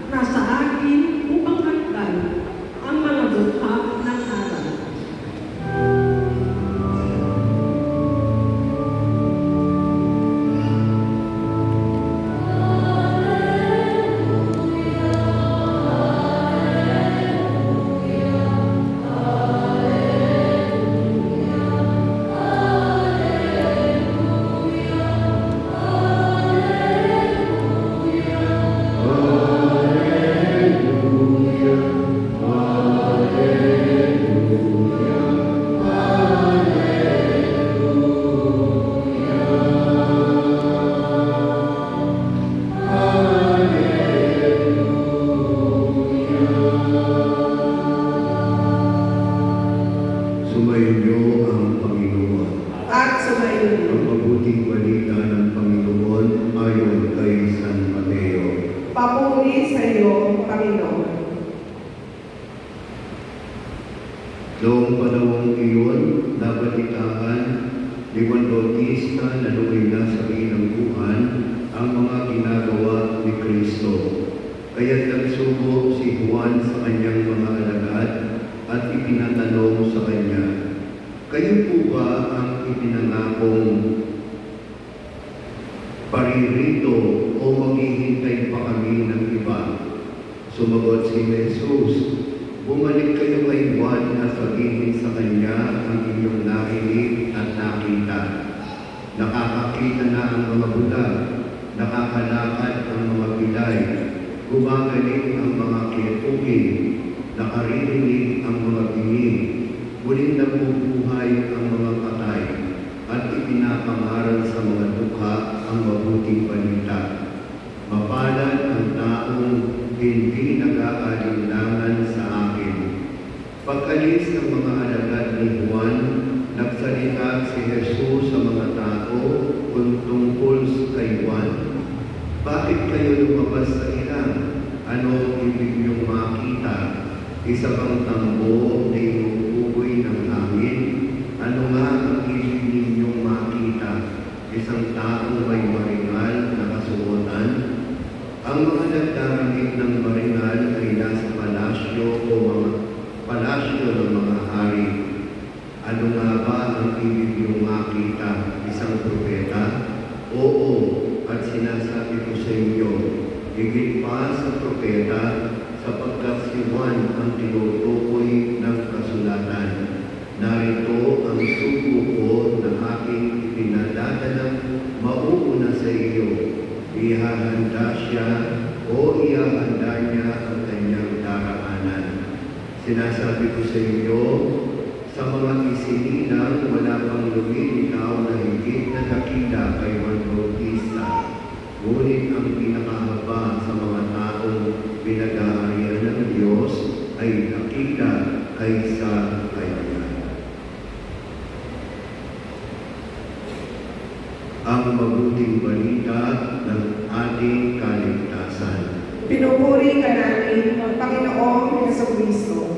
nasa akin upang hakdan ang mga dukha ng araw. Sumainyo ang Panginoon. At sumayin Ang mabuting balita ng Panginoon ayon kay San Mateo. papuri sa iyo, Panginoon. Noong panahong iyon, nabalitaan ni Juan Bautista na nooy nasa bilangguan ang mga ginagawa ni Kristo. Kaya't nagsugo si Juan sa kanyang mga alagad at ipinatanong sa kanya, "Kayo po ba ang ipinangakong paririto o maghihintay pa kami ng iba?" Sumagot si Jesus, "Bumalik kayo kay Juan at sabihin sa kanya ang inyong narinig at nakita. Nakakakita na ang mga bulag, nakakalakad ang mga pilay, gumagaling ang mga kietugin, nakaririnig ang mga bini, muling nabubuhay ang mga patay, at ipinapangaral sa mga dukha ang mabuting balita. Mapalad ang taong hindi nag-aalinlangan sa akin." Pag-alis ng mga alagad ni Juan, nagsalita si Jesus sa mga tao tungkol kay Juan. "Bakit kayo lumabas sa ilang? Ano ibig niyong makita? Isa bang tambo na inuugoy ng hangin? Ano nga ang ibig ninyong makita? Isang taong may maringal na kasuotan? Ang mga nagdaramit ng maringal ay nasa palasyo o mga palasyo ng mga hari. Ano nga ba ang ibig niyong makita? Isang propeta? Oo, at sinasabi ko sa inyo, higit pa sa propeta, sapagkat si Juan ang tinutukoy ng kasulatan. Narito ang sugo ko na aking ipinadadalang mauuna sa iyo. Ihahanda siya o ihahanda niya ang kanyang daraanan. Sinasabi ko sa inyo, sa mga isinilang wala pang lumilitaw na higit na dakila kay Juan Bautista. Ngunit ang pinakahaba sa mga taong pinag-aarian ng Diyos ay dakila kaysa kanya. Ang mabuting balita ng ating kaligtasan. Pinupuri ka namin, Panginoong Jesucristo.